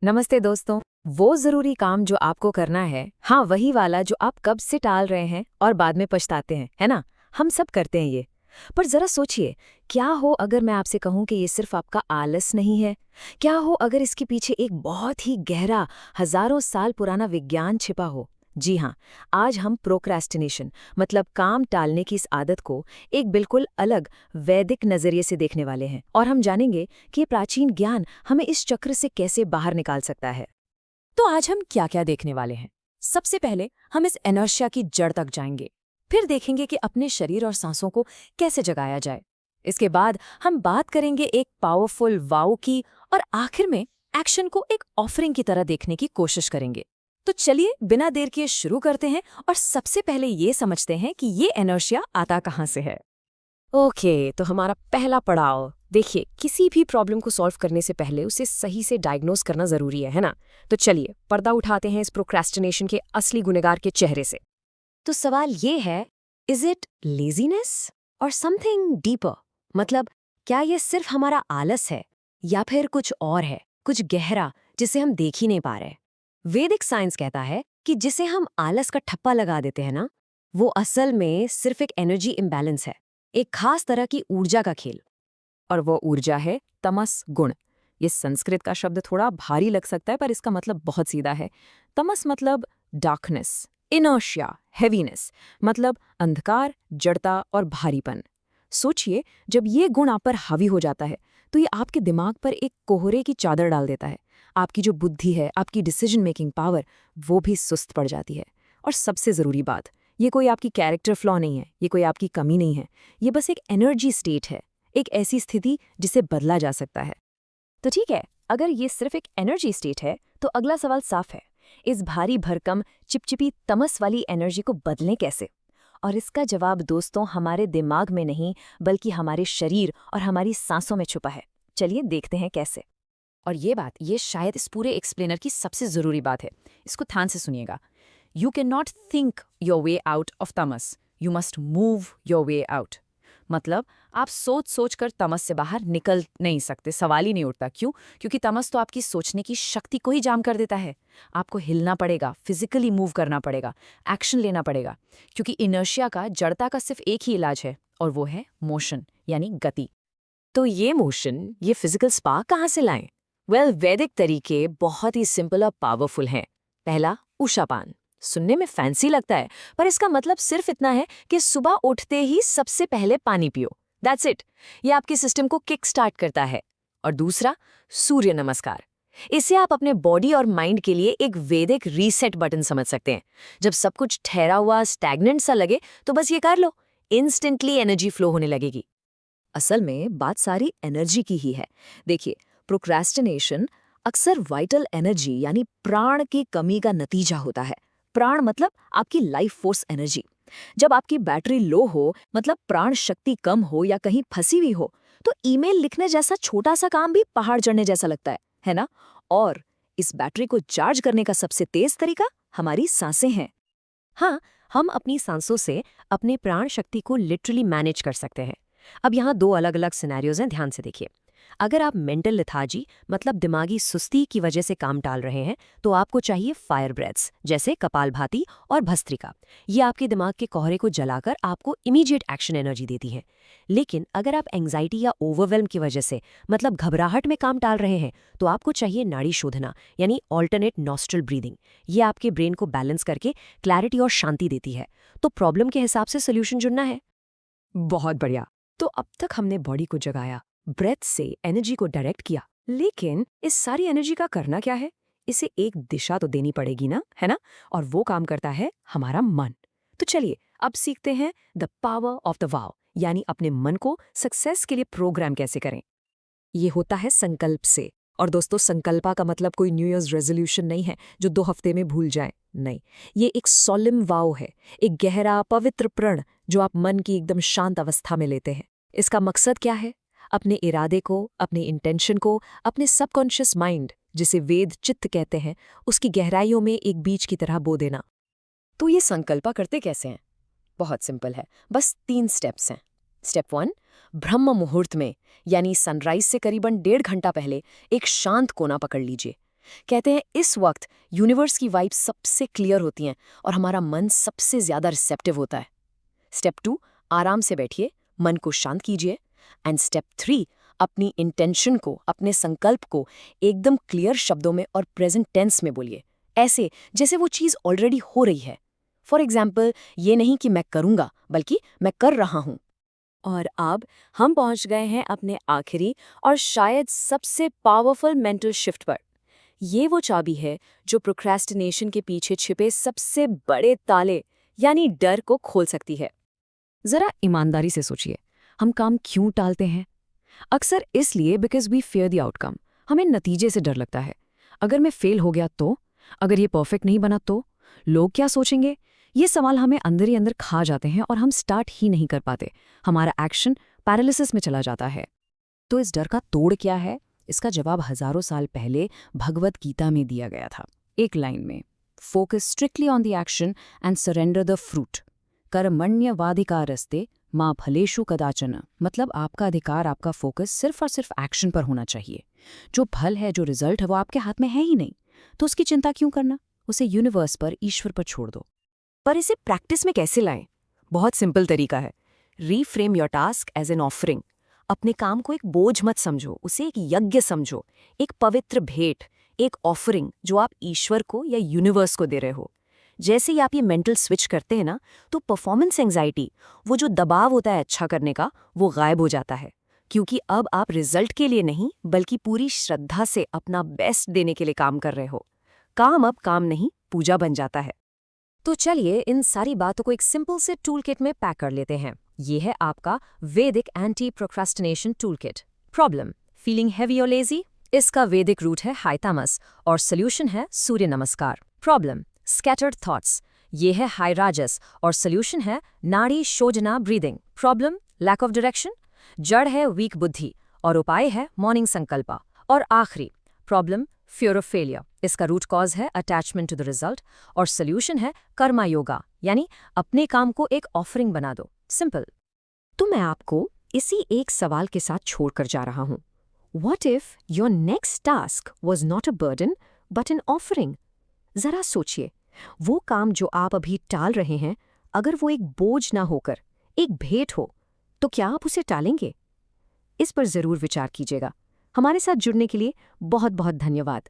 नमस्ते दोस्तों। वो जरूरी काम जो आपको करना है, हाँ वही वाला जो आप कब से टाल रहे हैं और बाद में पछताते हैं, है ना। हम सब करते हैं ये। पर जरा सोचिए, क्या हो अगर मैं आपसे कहूं कि ये सिर्फ आपका आलस नहीं है। क्या हो अगर इसके पीछे एक बहुत ही गहरा, हजारों साल पुराना विज्ञान छिपा हो। जी हाँ, आज हम प्रोक्रेस्टिनेशन मतलब काम टालने की इस आदत को एक बिल्कुल अलग वैदिक नजरिए से देखने वाले हैं, और हम जानेंगे कि ये प्राचीन ज्ञान हमें इस चक्र से कैसे बाहर निकाल सकता है। तो आज हम क्या क्या देखने वाले हैं। सबसे पहले हम इस इनर्शिया की जड़ तक जाएंगे। फिर देखेंगे कि अपने शरीर और सांसों को कैसे जगाया जाए। इसके बाद हम बात करेंगे एक पावरफुल वाव की, और आखिर में एक्शन को एक ऑफरिंग की तरह देखने की कोशिश करेंगे। तो चलिए बिना देर किए शुरू करते हैं, और सबसे पहले ये समझते हैं कि ये इनर्शिया आता कहाँ से है। ओके, तो हमारा पहला पड़ाव देखिए, किसी भी प्रॉब्लम को सॉल्व करने से पहले उसे सही से डायग्नोस करना जरूरी है ना। तो चलिए पर्दा उठाते हैं इस प्रोक्रेस्टिनेशन के असली गुनहगार के चेहरे से। तो सवाल ये है, इज इट लेजीनेस और समथिंग डीपर? मतलब क्या ये सिर्फ हमारा आलस है, या फिर कुछ और है, कुछ गहरा जिसे हम देख ही नहीं पा रहे। वैदिक साइंस कहता है कि जिसे हम आलस का ठप्पा लगा देते हैं ना, वो असल में सिर्फ एक एनर्जी इम्बैलेंस है, एक खास तरह की ऊर्जा का खेल। और वो ऊर्जा है तमस गुण। ये संस्कृत का शब्द थोड़ा भारी लग सकता है, पर इसका मतलब बहुत सीधा है। तमस मतलब डार्कनेस, इनर्शिया, हेवीनेस, मतलब अंधकार, जड़ता और भारीपन। सोचिए, जब ये गुण आप पर हावी हो जाता है तो ये आपके दिमाग पर एक कोहरे की चादर डाल देता है। आपकी जो बुद्धि है, आपकी डिसीजन मेकिंग पावर, वो भी सुस्त पड़ जाती है। और सबसे ज़रूरी बात, ये कोई आपकी कैरेक्टर फ्लॉ नहीं है, ये कोई आपकी कमी नहीं है, ये बस एक एनर्जी स्टेट है, एक ऐसी स्थिति जिसे बदला जा सकता है। तो ठीक है, अगर ये सिर्फ एक एनर्जी स्टेट है तो अगला सवाल साफ है। इस भारी भरकम चिपचिपी तमस वाली एनर्जी को बदलें कैसे? और इसका जवाब दोस्तों हमारे दिमाग में नहीं, बल्कि हमारे शरीर और हमारी सांसों में छुपा है। चलिए देखते हैं कैसे। और ये शायद इस पूरे एक्सप्लेनर की सबसे ज़रूरी बात है। इसको ध्यान से सुनिएगा। You can not think your way out of tamas, you must move your way out. मतलब आप सोच सोच कर तमस से बाहर निकल नहीं सकते, सवाल ही नहीं उठता। क्यों? क्योंकि तमस तो आपकी सोचने की शक्ति को ही जाम कर देता है। आपको हिलना पड़ेगा, फिजिकली मूव करना पड़ेगा, एक्शन लेना पड़ेगा। क्योंकि इनर्शिया का, जड़ता का सिर्फ एक ही इलाज है, और वो है मोशन, यानी गति। तो ये मोशन, ये फिजिकल स्पार्क कहाँ से लाएं? वैदिक तरीके बहुत ही सिंपल और पावरफुल हैं। पहला, उषापान। सुनने में फैंसी लगता है, पर इसका मतलब सिर्फ इतना है कि सुबह उठते ही सबसे पहले पानी पियो। That's it. ये आपके सिस्टम को किक स्टार्ट करता है। और दूसरा, सूर्य नमस्कार। इसे आप अपने बॉडी और माइंड के लिए एक वैदिक रीसेट बटन समझ सकते हैं। जब सब कुछ ठहरा हुआ, स्टैग्नेंट सा लगे, तो बस ये कर लो, इंस्टेंटली एनर्जी फ्लो होने लगेगी। असल में बात सारी एनर्जी की ही है। देखिए, प्रोक्रेस्टिनेशन अक्सर वाइटल एनर्जी यानी प्राण की कमी का नतीजा होता है। प्राण मतलब आपकी लाइफ फोर्स एनर्जी। जब आपकी बैटरी लो हो, मतलब प्राण शक्ति कम हो या कहीं फंसी हुई हो, तो ईमेल लिखने जैसा छोटा सा काम भी पहाड़ चढ़ने जैसा लगता है ना। और इस बैटरी को चार्ज करने का सबसे तेज तरीका हमारी सांसें हैं। हाँ, हम अपनी सांसों से अपने प्राण शक्ति को लिटरली मैनेज कर सकते हैं। अब यहाँ दो अलग अलग सिनेरियोज हैं, ध्यान से देखिए। अगर आप मेंटल लिथार्जी मतलब दिमागी सुस्ती की वजह से काम टाल रहे हैं, तो आपको चाहिए फायर ब्रेथ्स, जैसे कपालभाति और भस्त्रिका। ये आपके दिमाग के कोहरे को जलाकर आपको इमीडिएट एक्शन एनर्जी देती हैं। लेकिन अगर आप एंग्जाइटी या ओवरवेल्म की वजह से मतलब घबराहट में काम टाल रहे हैं, तो आपको चाहिए नाड़ी शोधना, यानी ऑल्टरनेट नॉस्ट्रल ब्रीदिंग। ये आपके ब्रेन को बैलेंस करके क्लैरिटी और शांति देती है। तो प्रॉब्लम के हिसाब से सोल्यूशन चुनना है। बहुत बढ़िया। तो अब तक हमने बॉडी को जगाया, ब्रेथ से एनर्जी को डायरेक्ट किया, लेकिन इस सारी एनर्जी का करना क्या है? इसे एक दिशा तो देनी पड़ेगी ना, है ना? और वो काम करता है हमारा मन। तो चलिए अब सीखते हैं द पावर ऑफ द वाव, यानी अपने मन को सक्सेस के लिए प्रोग्राम कैसे करें। ये होता है संकल्प से। और दोस्तों, संकल्पा का मतलब कोई न्यू ईयर्स रेजोल्यूशन नहीं है जो 2 हफ्ते में भूल जाएं। नहीं, ये एक सॉलिम वाव है, एक गहरा पवित्र प्रण जो आप मन की एकदम शांत अवस्था में लेते हैं। इसका मकसद क्या है? अपने इरादे को, अपने इंटेंशन को, अपने सबकॉन्शियस माइंड, जिसे वेद चित्त कहते हैं, उसकी गहराइयों में एक बीज की तरह बो देना। तो ये संकल्पा करते कैसे हैं? बहुत सिंपल है, बस 3 स्टेप्स हैं। स्टेप 1, ब्रह्म मुहूर्त में, यानी सनराइज से करीबन 1.5 घंटा पहले एक शांत कोना पकड़ लीजिए। कहते हैं इस वक्त यूनिवर्स की वाइब सबसे क्लियर होती हैं और हमारा मन सबसे ज्यादा रिसेप्टिव होता है। स्टेप 2, आराम से बैठिए, मन को शांत कीजिए। एंड स्टेप 3, अपनी इंटेंशन को, अपने संकल्प को एकदम क्लियर शब्दों में और प्रेजेंट टेंस में बोलिए, ऐसे जैसे वो चीज़ ऑलरेडी हो रही है। फॉर एग्जाम्पल, ये नहीं कि मैं करूँगा, बल्कि मैं कर रहा हूँ। और अब हम पहुंच गए हैं अपने आखिरी और शायद सबसे पावरफुल मेंटल शिफ्ट पर। ये वो चाबी है जो प्रोक्रेस्टिनेशन के पीछे छिपे सबसे बड़े ताले यानी डर को खोल सकती है। जरा ईमानदारी से सोचिए, हम काम क्यों टालते हैं? अक्सर इसलिए because we fear the outcome. हमें नतीजे से डर लगता है। अगर मैं फेल हो गया तो, अगर ये परफेक्ट नहीं बना तो, लोग क्या सोचेंगे? ये सवाल हमें अंदर ही अंदर खा जाते हैं और हम स्टार्ट ही नहीं कर पाते। हमारा एक्शन पैरालिसिस में चला जाता है। तो इस डर का तोड़ क्या है? इसका जवाब हजारों साल पहले भगवत गीता में दिया गया था, एक लाइन में, focus strictly on the action and surrender the fruit. कर्मण्यवाधिकारस्ते मां फलेषु कदाचन। मतलब आपका अधिकार, आपका फोकस सिर्फ और सिर्फ एक्शन पर होना चाहिए। जो फल है, जो रिजल्ट है, वो आपके हाथ में है ही नहीं, तो उसकी चिंता क्यों करना? उसे यूनिवर्स पर, ईश्वर पर छोड़ दो। पर इसे प्रैक्टिस में कैसे लाएं? बहुत सिंपल तरीका है। Reframe your task as an offering. अपने काम को एक बोझ मत समझो, उसे एक यज्ञ समझो, एक पवित्र भेंट, एक ऑफरिंग जो आप ईश्वर को या यूनिवर्स को दे रहे हो। जैसे ही आप ये मेंटल स्विच करते हैं ना, तो परफॉर्मेंस एंजाइटी, वो जो दबाव होता है अच्छा करने का, वो गायब हो जाता है। क्योंकि अब आप रिजल्ट के लिए नहीं, बल्कि पूरी श्रद्धा से अपना बेस्ट देने के लिए काम कर रहे हो। काम अब काम नहीं, पूजा बन जाता है। तो चलिए इन सारी बातों को एक सिंपल से टूल किट में पैक कर लेते हैं। ये है आपका वैदिक anti procrastination tool kit. Problem, feeling heavy और लेजी? इसका वैदिक रूट है हाइथामस और सोल्यूशन है Surya Namaskar. Problem, scattered thoughts? ये है हाई राजस और सोल्यूशन है nadi shodhana breathing. Problem, lack of direction? जड़ है वीक बुद्धि और उपाय है मॉर्निंग संकल्पा। और आखिरी प्रॉब्लम, फियर ऑफ फेलियर? इसका रूट कॉज है अटैचमेंट टू द रिजल्ट और सोल्यूशन है कर्मा योगा, यानी अपने काम को एक ऑफरिंग बना दो। सिंपल। तो मैं आपको इसी एक सवाल के साथ छोड़कर जा रहा हूं। What if your next task was not a burden but an offering? जरा सोचिए, वो काम जो आप अभी टाल रहे हैं, अगर वो एक बोझ ना होकर एक भेंट हो, तो क्या आप उसे टालेंगे? इस पर जरूर विचार कीजिएगा। हमारे साथ जुड़ने के लिए बहुत बहुत धन्यवाद।